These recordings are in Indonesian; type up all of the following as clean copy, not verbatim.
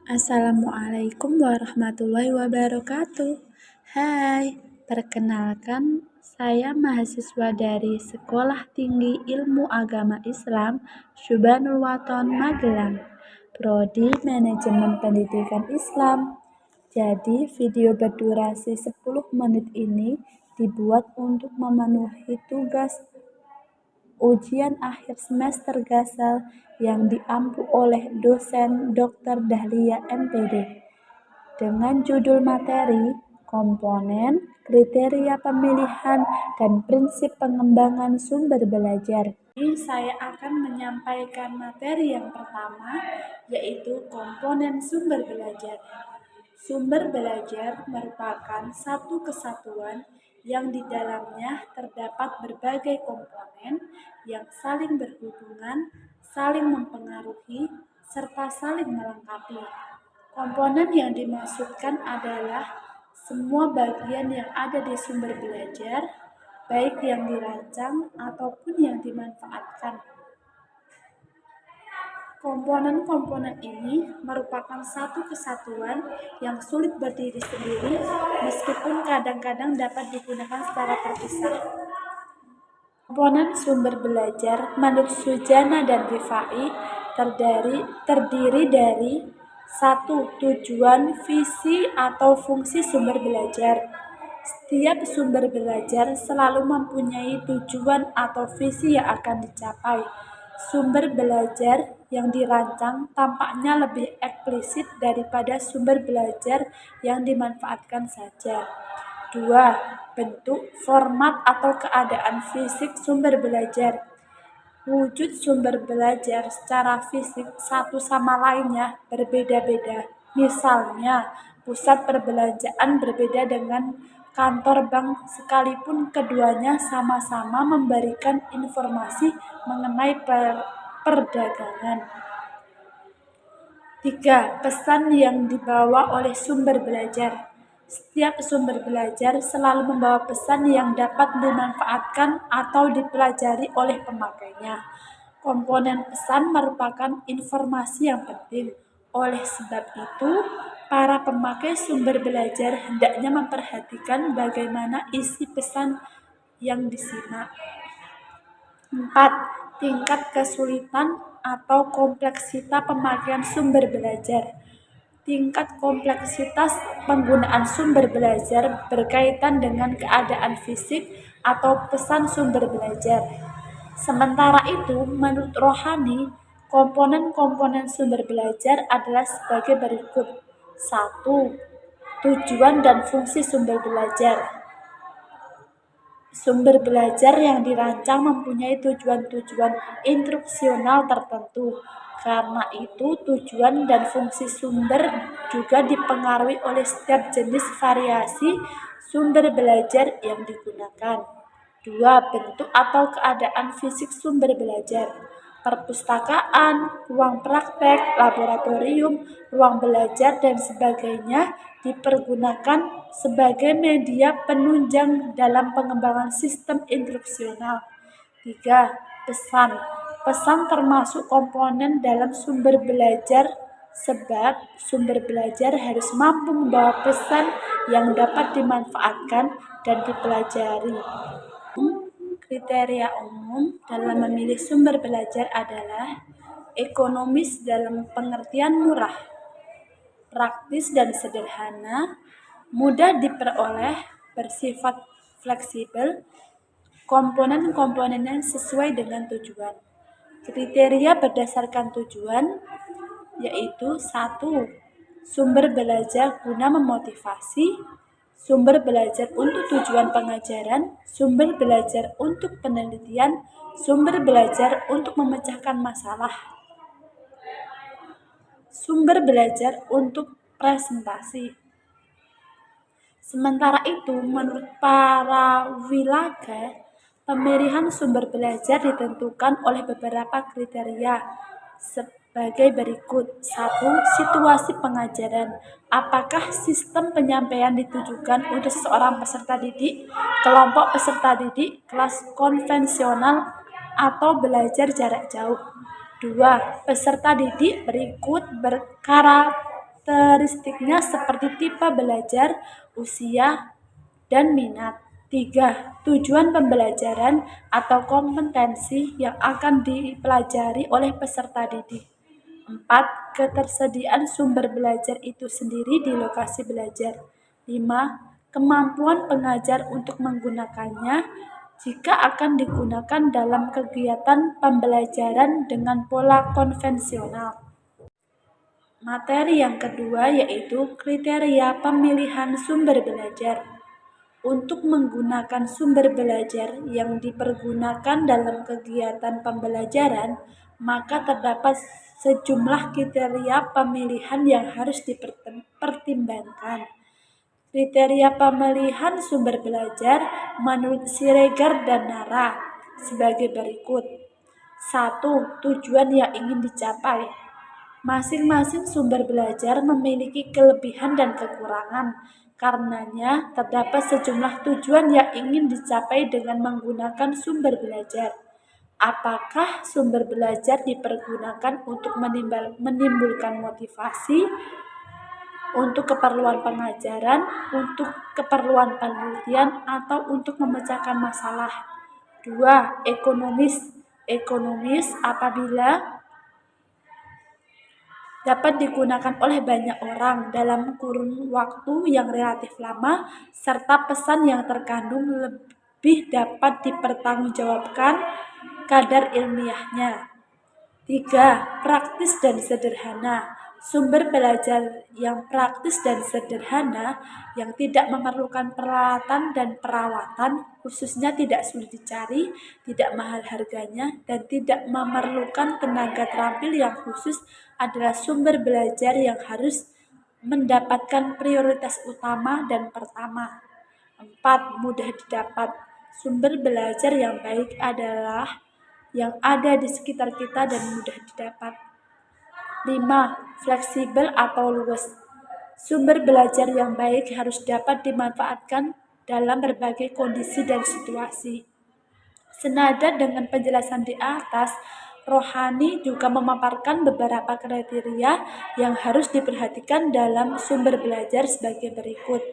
Assalamualaikum warahmatullahi wabarakatuh. Hai, perkenalkan saya mahasiswa dari Sekolah Tinggi Ilmu Agama Islam Syubhanul Waton Magelang, Prodi Manajemen Pendidikan Islam. Jadi video berdurasi 10 menit ini dibuat untuk memenuhi tugas ujian akhir semester Gasal yang diampu oleh dosen Dr. Dahlia MPD dengan judul materi, komponen, kriteria pemilihan, dan prinsip pengembangan sumber belajar. Ini saya akan menyampaikan materi yang pertama, yaitu komponen sumber belajar. Sumber belajar merupakan satu kesatuan yang di dalamnya terdapat berbagai komponen yang saling berhubungan, saling mempengaruhi, serta saling melengkapi. Komponen yang dimaksudkan adalah semua bagian yang ada di sumber belajar, baik yang dirancang ataupun yang dimanfaatkan. Komponen-komponen ini merupakan satu kesatuan yang sulit berdiri sendiri, meskipun kadang-kadang dapat digunakan secara terpisah. Komponen sumber belajar menurut Sujana dan Rifai terdiri dari 1. Tujuan, visi, atau fungsi sumber belajar. Setiap sumber belajar selalu mempunyai tujuan atau visi yang akan dicapai. Sumber belajar yang dirancang tampaknya lebih eksplisit daripada sumber belajar yang dimanfaatkan saja. 2. Bentuk, format, atau keadaan fisik sumber belajar. Wujud sumber belajar secara fisik satu sama lainnya berbeda-beda. Misalnya, pusat perbelanjaan berbeda dengan kantor bank sekalipun keduanya sama-sama memberikan informasi mengenai perdagangan. 3. Pesan yang dibawa oleh sumber belajar. Setiap sumber belajar selalu membawa pesan yang dapat dimanfaatkan atau dipelajari oleh pemakainya. Komponen pesan merupakan informasi yang penting. Oleh sebab itu, para pemakai sumber belajar hendaknya memperhatikan bagaimana isi pesan yang disimak. 4. Tingkat kesulitan atau kompleksitas pemakaian sumber belajar. Tingkat kompleksitas penggunaan sumber belajar berkaitan dengan keadaan fisik atau pesan sumber belajar. Sementara itu, menurut Rohani, komponen-komponen sumber belajar adalah sebagai berikut. 1. Tujuan dan fungsi sumber belajar. Sumber belajar yang dirancang mempunyai tujuan-tujuan instruksional tertentu. Karena itu, tujuan dan fungsi sumber juga dipengaruhi oleh setiap jenis variasi sumber belajar yang digunakan. 2. Bentuk atau keadaan fisik sumber belajar. Perpustakaan, ruang praktek, laboratorium, ruang belajar, dan sebagainya dipergunakan sebagai media penunjang dalam pengembangan sistem instruksional. 3. Pesan. Pesan termasuk komponen dalam sumber belajar sebab sumber belajar harus mampu membawa pesan yang dapat dimanfaatkan dan dipelajari. Kriteria umum dalam memilih sumber belajar adalah ekonomis dalam pengertian murah, praktis dan sederhana, mudah diperoleh, bersifat fleksibel, komponen-komponennya sesuai dengan tujuan. Kriteria berdasarkan tujuan yaitu 1. Sumber belajar guna memotivasi, sumber belajar untuk tujuan pengajaran, sumber belajar untuk penelitian, sumber belajar untuk memecahkan masalah, sumber belajar untuk presentasi. Sementara itu, menurut para wilaga, pemilihan sumber belajar ditentukan oleh beberapa kriteria sebagai berikut. 1. Situasi pengajaran. Apakah sistem penyampaian ditujukan untuk seseorang peserta didik, kelompok peserta didik, kelas konvensional, atau belajar jarak jauh. 2. Peserta didik berikut berkarakteristiknya seperti tipe belajar, usia, dan minat. 3. Tujuan pembelajaran atau kompetensi yang akan dipelajari oleh peserta didik. 4. Ketersediaan sumber belajar itu sendiri di lokasi belajar. 5. Kemampuan pengajar untuk menggunakannya jika akan digunakan dalam kegiatan pembelajaran dengan pola konvensional. Materi yang kedua yaitu kriteria pemilihan sumber belajar. Untuk menggunakan sumber belajar yang dipergunakan dalam kegiatan pembelajaran, maka terdapat sejumlah kriteria pemilihan yang harus dipertimbangkan. Kriteria pemilihan sumber belajar menurut Siregar dan Nara sebagai berikut. 1. Tujuan yang ingin dicapai. Masing-masing sumber belajar memiliki kelebihan dan kekurangan. Karenanya, terdapat sejumlah tujuan yang ingin dicapai dengan menggunakan sumber belajar. Apakah sumber belajar dipergunakan untuk menimbulkan motivasi, untuk keperluan pengajaran, untuk keperluan penelitian, atau untuk memecahkan masalah? 2. Ekonomis apabila dapat digunakan oleh banyak orang dalam kurun waktu yang relatif lama, serta pesan yang terkandung lebih dapat dipertanggungjawabkan kadar ilmiahnya. 3. Praktis dan sederhana. Sumber belajar yang praktis dan sederhana, yang tidak memerlukan peralatan dan perawatan, khususnya tidak sulit dicari, tidak mahal harganya, dan tidak memerlukan tenaga terampil yang khusus adalah sumber belajar yang harus mendapatkan prioritas utama dan pertama. 4. Mudah didapat. Sumber belajar yang baik adalah yang ada di sekitar kita dan mudah didapat. 5. Fleksibel atau luas. Sumber belajar yang baik harus dapat dimanfaatkan dalam berbagai kondisi dan situasi. Senada dengan penjelasan di atas, Rohani juga memaparkan beberapa kriteria yang harus diperhatikan dalam sumber belajar sebagai berikut.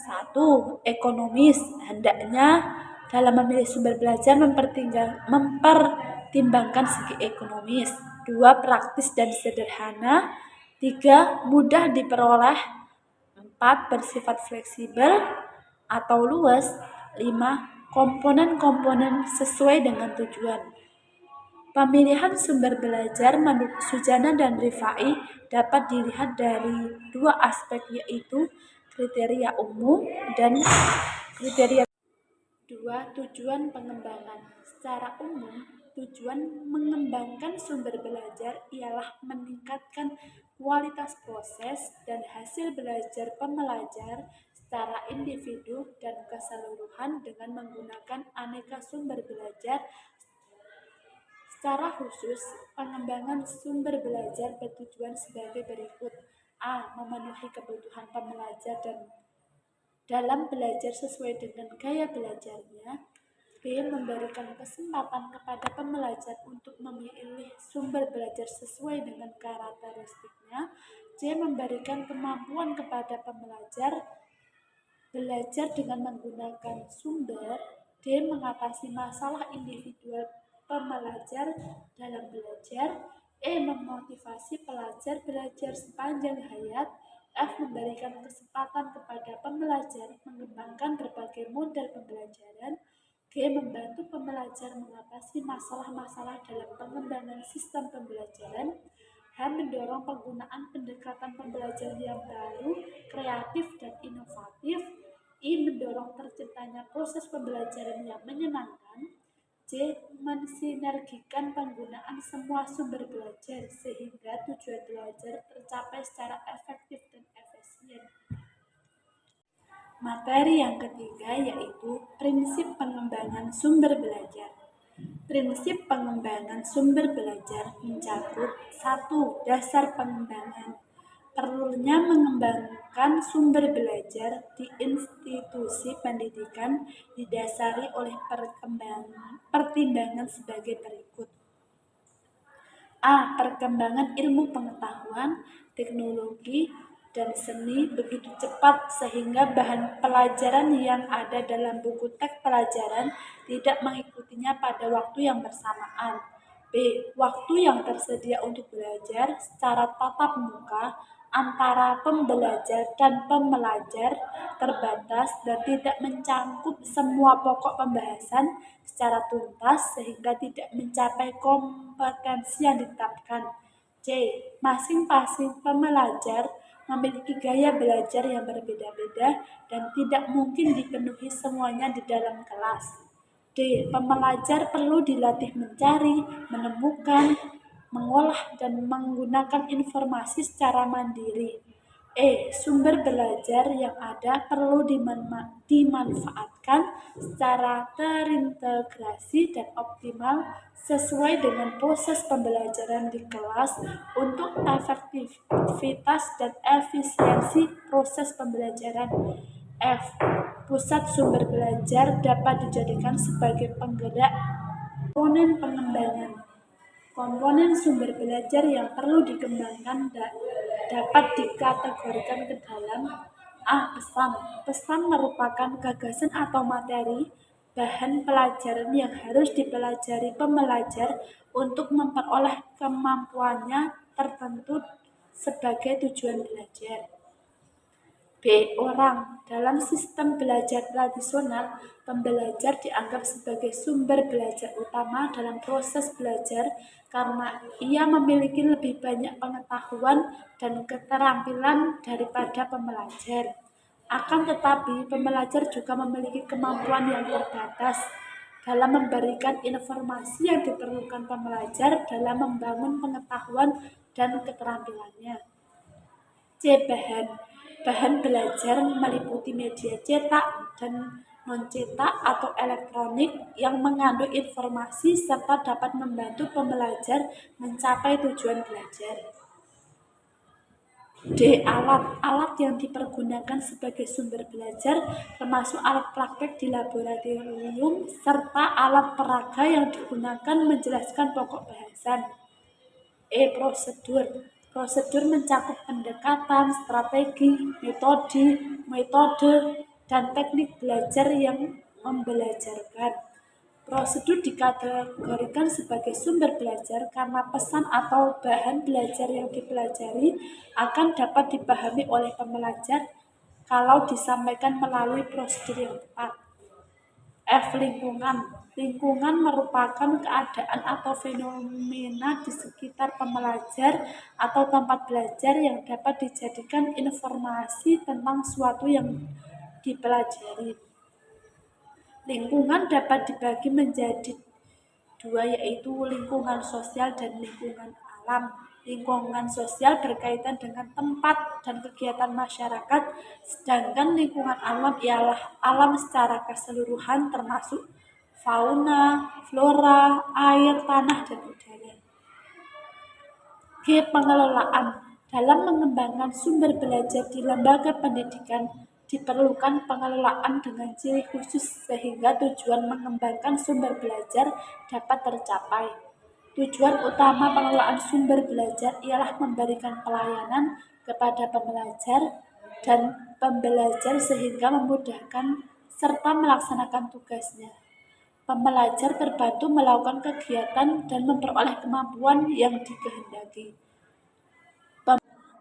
1. Ekonomis. Hendaknya dalam memilih sumber belajar mempertimbangkan segi ekonomis. 2. Praktis dan sederhana. 3. Mudah diperoleh. 4. Bersifat fleksibel atau luas. 5. Komponen-komponen sesuai dengan tujuan. Pemilihan sumber belajar menurut Sujana dan Rifai dapat dilihat dari dua aspek, yaitu kriteria umum dan kriteria. 2. Tujuan pengembangan. Secara umum, tujuan mengembangkan sumber belajar ialah meningkatkan kualitas proses dan hasil belajar pembelajar secara individu dan keseluruhan dengan menggunakan aneka sumber belajar. Secara khusus, pengembangan sumber belajar bertujuan sebagai berikut. A. Memenuhi kebutuhan pembelajar dan dalam belajar sesuai dengan gaya belajarnya. B. Memberikan kesempatan kepada pembelajar untuk memilih sumber belajar sesuai dengan karakteristiknya. C. Memberikan kemampuan kepada pembelajar belajar dengan menggunakan sumber. D. Mengatasi masalah individual pembelajar dalam belajar. E. Memotivasi pelajar belajar sepanjang hayat. F. Memberikan kesempatan kepada pembelajar mengembangkan berbagai model pembelajaran. G. Membantu pembelajar mengatasi masalah-masalah dalam pengembangan sistem pembelajaran. H. Mendorong penggunaan pendekatan pembelajaran yang baru, kreatif, dan inovatif. I. Mendorong terciptanya proses pembelajaran yang menyenangkan. J. Mensinergikan penggunaan semua sumber belajar sehingga tujuan belajar tercapai secara efektif dan efisien. Materi yang ketiga yaitu prinsip pengembangan sumber belajar. Prinsip pengembangan sumber belajar mencakup 1. Dasar pengembangan. Perlunya mengembangkan sumber belajar di institusi pendidikan didasari oleh pertimbangan sebagai berikut. A. Perkembangan ilmu pengetahuan, teknologi, dan seni begitu cepat sehingga bahan pelajaran yang ada dalam buku teks pelajaran tidak mengikutinya pada waktu yang bersamaan. B. Waktu yang tersedia untuk belajar secara tatap muka antara pembelajar dan pembelajar terbatas dan tidak mencangkup semua pokok pembahasan secara tuntas sehingga tidak mencapai kompetensi yang ditetapkan. C. Masing-masing pembelajar memiliki gaya belajar yang berbeda-beda dan tidak mungkin dipenuhi semuanya di dalam kelas. D. Pembelajar perlu dilatih mencari, menemukan, mengolah, dan menggunakan informasi secara mandiri. E. Sumber belajar yang ada perlu dimanfaatkan secara terintegrasi dan optimal sesuai dengan proses pembelajaran di kelas untuk efektivitas dan efisiensi proses pembelajaran. F. Pusat sumber belajar dapat dijadikan sebagai penggerak komponen pengembangan. Komponen sumber belajar yang perlu dikembangkan dapat dikategorikan ke dalam A. Pesan. Pesan merupakan gagasan atau materi bahan pelajaran yang harus dipelajari pembelajar untuk memperoleh kemampuannya tertentu sebagai tujuan belajar. B. Orang. Dalam sistem belajar tradisional, pembelajar dianggap sebagai sumber belajar utama dalam proses belajar karena ia memiliki lebih banyak pengetahuan dan keterampilan daripada pembelajar. Akan tetapi, pembelajar juga memiliki kemampuan yang terbatas dalam memberikan informasi yang diperlukan pembelajar dalam membangun pengetahuan dan keterampilannya. C. Bahan belajar meliputi media cetak dan non-cetak atau elektronik yang mengandung informasi serta dapat membantu pembelajar mencapai tujuan belajar. D. Alat yang dipergunakan sebagai sumber belajar termasuk alat praktek di laboratorium serta alat peraga yang digunakan menjelaskan pokok bahasan. E. Prosedur mencakup pendekatan, strategi, metode, dan teknik belajar yang membelajarkan. Prosedur dikategorikan sebagai sumber belajar karena pesan atau bahan belajar yang dipelajari akan dapat dipahami oleh pembelajar kalau disampaikan melalui prosedur yang tepat. F. Lingkungan merupakan keadaan atau fenomena di sekitar pembelajar atau tempat belajar yang dapat dijadikan informasi tentang suatu yang dipelajari. Lingkungan dapat dibagi menjadi dua, yaitu lingkungan sosial dan lingkungan alam. Lingkungan sosial berkaitan dengan tempat dan kegiatan masyarakat, sedangkan lingkungan alam ialah alam secara keseluruhan termasuk fauna, flora, air, tanah, dan udara. G. Pengelolaan. Dalam mengembangkan sumber belajar di lembaga pendidikan, diperlukan pengelolaan dengan ciri khusus sehingga tujuan mengembangkan sumber belajar dapat tercapai. Tujuan utama pengelolaan sumber belajar ialah memberikan pelayanan kepada pembelajar dan pembelajar sehingga memudahkan serta melaksanakan tugasnya. Pembelajar terbantu melakukan kegiatan dan memperoleh kemampuan yang dikehendaki.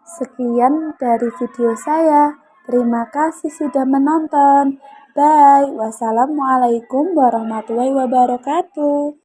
Sekian dari video saya. Terima kasih sudah menonton. Bye. Wassalamualaikum warahmatullahi wabarakatuh.